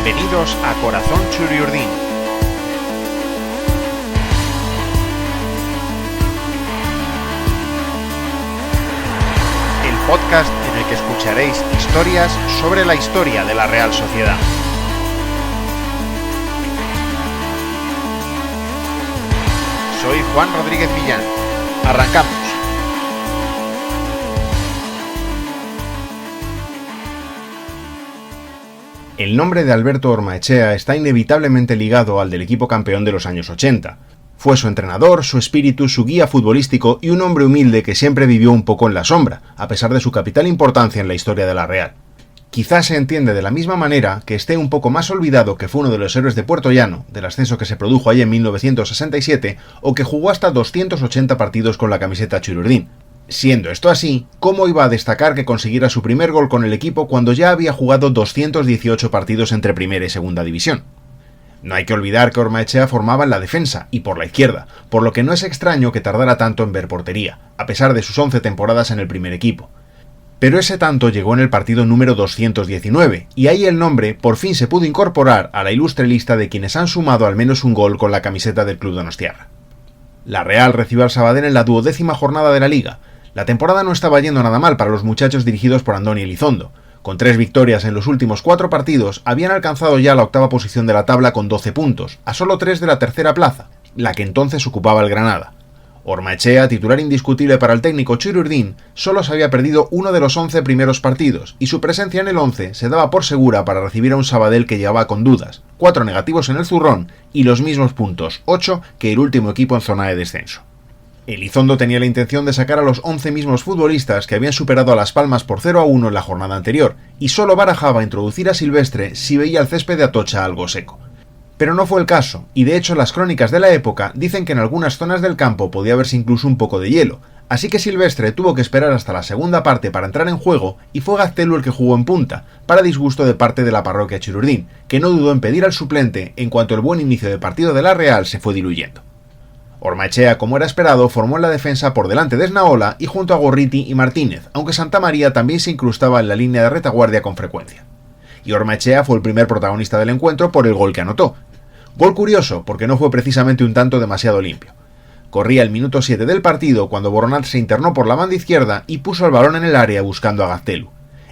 Bienvenidos a Corazón Churiurdin. El podcast en el que escucharéis historias sobre la historia de la Real Sociedad. Soy Juan Rodríguez Millán. Arrancamos. El nombre de Alberto Ormaechea está inevitablemente ligado al del equipo campeón de los años 80. Fue su entrenador, su espíritu, su guía futbolístico y un hombre humilde que siempre vivió un poco en la sombra, a pesar de su capital importancia en la historia de la Real. Quizás se entiende de la misma manera que esté un poco más olvidado que fue uno de los héroes de Puerto Llano, del ascenso que se produjo allí en 1967, o que jugó hasta 280 partidos con la camiseta Churiurdin. Siendo esto así, ¿cómo iba a destacar que consiguiera su primer gol con el equipo cuando ya había jugado 218 partidos entre primera y segunda división? No hay que olvidar que Ormaechea formaba en la defensa y por la izquierda, por lo que no es extraño que tardara tanto en ver portería, a pesar de sus 11 temporadas en el primer equipo. Pero ese tanto llegó en el partido número 219, y ahí el nombre por fin se pudo incorporar a la ilustre lista de quienes han sumado al menos un gol con la camiseta del club donostiarra. La Real recibió al Sabadell en la 12ª jornada de la Liga. La temporada no estaba yendo nada mal para los muchachos dirigidos por Andoni Elizondo. Con 3 victorias en los últimos 4 partidos, habían alcanzado ya la 8ª posición de la tabla con 12 puntos, a solo 3 de la tercera plaza, la que entonces ocupaba el Granada. Ormaechea, titular indiscutible para el técnico Churiurdin, solo se había perdido uno de los 11 primeros partidos, y su presencia en el 11 se daba por segura para recibir a un Sabadell que llevaba con dudas, 4 negativos en el zurrón y los mismos puntos, 8, que el último equipo en zona de descenso. Elizondo tenía la intención de sacar a los 11 mismos futbolistas que habían superado a Las Palmas por 0-1 en la jornada anterior, y solo barajaba introducir a Silvestre si veía el césped de Atocha algo seco. Pero no fue el caso, y de hecho las crónicas de la época dicen que en algunas zonas del campo podía verse incluso un poco de hielo, así que Silvestre tuvo que esperar hasta la segunda parte para entrar en juego y fue Gaztelu el que jugó en punta, para disgusto de parte de la parroquia Churiurdin, que no dudó en pedir al suplente en cuanto el buen inicio de partido de la Real se fue diluyendo. Ormaechea, como era esperado, formó en la defensa por delante de Esnaola y junto a Gorriti y Martínez, aunque Santamaría también se incrustaba en la línea de retaguardia con frecuencia. Y Ormaechea fue el primer protagonista del encuentro por el gol que anotó. Gol curioso, porque no fue precisamente un tanto demasiado limpio. Corría el minuto 7 del partido cuando Boronat se internó por la banda izquierda y puso el balón en el área buscando a Gaztelu.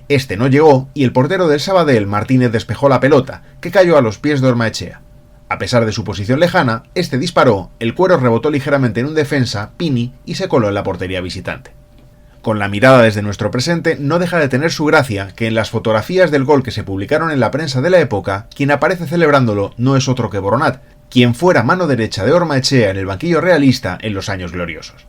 Este no llegó y el portero del Sabadell, Martínez, despejó la pelota, que cayó a los pies de Ormaechea. A pesar de su posición lejana, este disparó, el cuero rebotó ligeramente en un defensa, Pini, y se coló en la portería visitante. Con la mirada desde nuestro presente, no deja de tener su gracia que en las fotografías del gol que se publicaron en la prensa de la época, quien aparece celebrándolo no es otro que Boronat, quien fuera mano derecha de Ormaechea en el banquillo realista en los años gloriosos.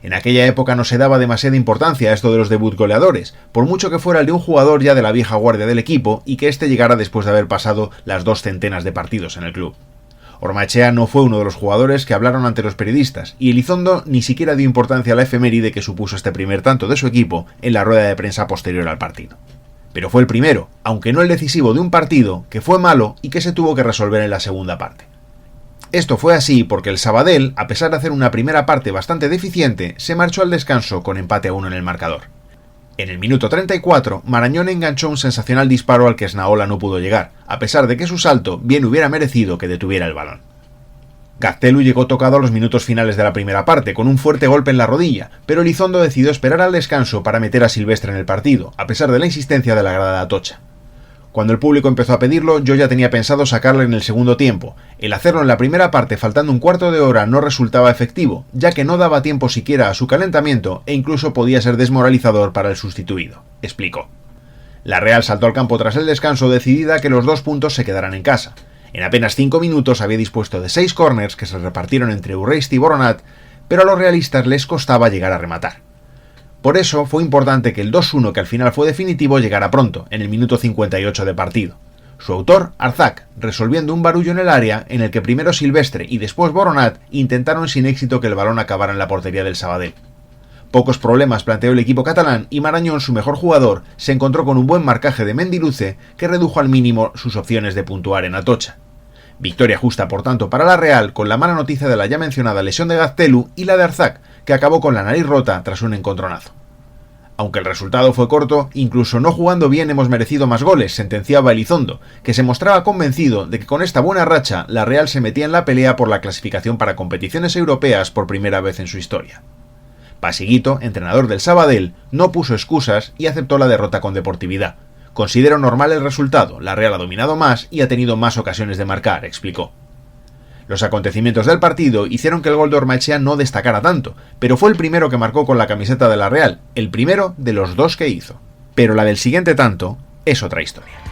En aquella época no se daba demasiada importancia a esto de los debut goleadores, por mucho que fuera el de un jugador ya de la vieja guardia del equipo y que éste llegara después de haber pasado las 200 de partidos en el club. Ormaechea no fue uno de los jugadores que hablaron ante los periodistas, y Elizondo ni siquiera dio importancia a la efeméride que supuso este primer tanto de su equipo en la rueda de prensa posterior al partido. Pero fue el primero, aunque no el decisivo de un partido, que fue malo y que se tuvo que resolver en la segunda parte. Esto fue así porque el Sabadell, a pesar de hacer una primera parte bastante deficiente, se marchó al descanso con empate a 1 en el marcador. En el minuto 34, Marañón enganchó un sensacional disparo al que Esnaola no pudo llegar, a pesar de que su salto bien hubiera merecido que detuviera el balón. Gaztelu llegó tocado a los minutos finales de la primera parte, con un fuerte golpe en la rodilla, pero Elizondo decidió esperar al descanso para meter a Silvestre en el partido, a pesar de la insistencia de la grada de Atocha. Cuando el público empezó a pedirlo, yo ya tenía pensado sacarle en el segundo tiempo. El hacerlo en la primera parte faltando un cuarto de hora no resultaba efectivo, ya que no daba tiempo siquiera a su calentamiento e incluso podía ser desmoralizador para el sustituido, explicó. La Real saltó al campo tras el descanso decidida a que los 2 puntos se quedaran en casa. En apenas 5 minutos había dispuesto de 6 córners que se repartieron entre Urreisti y Boronat, pero a los realistas les costaba llegar a rematar. Por eso fue importante que el 2-1, que al final fue definitivo, llegara pronto, en el minuto 58 de partido. Su autor, Arzac, resolviendo un barullo en el área en el que primero Silvestre y después Boronat intentaron sin éxito que el balón acabara en la portería del Sabadell. Pocos problemas planteó el equipo catalán y Marañón, su mejor jugador, se encontró con un buen marcaje de Mendiluce que redujo al mínimo sus opciones de puntuar en Atocha. Victoria justa, por tanto, para la Real, con la mala noticia de la ya mencionada lesión de Gaztelu y la de Arzac, que acabó con la nariz rota tras un encontronazo. Aunque el resultado fue corto, incluso no jugando bien hemos merecido más goles, sentenciaba Elizondo, que se mostraba convencido de que con esta buena racha la Real se metía en la pelea por la clasificación para competiciones europeas por primera vez en su historia. Pasiguito, entrenador del Sabadell, no puso excusas y aceptó la derrota con deportividad. Considero normal el resultado, la Real ha dominado más y ha tenido más ocasiones de marcar, explicó. Los acontecimientos del partido hicieron que el gol de Ormaechea no destacara tanto, pero fue el primero que marcó con la camiseta de la Real, el primero de los dos que hizo. Pero la del siguiente tanto es otra historia.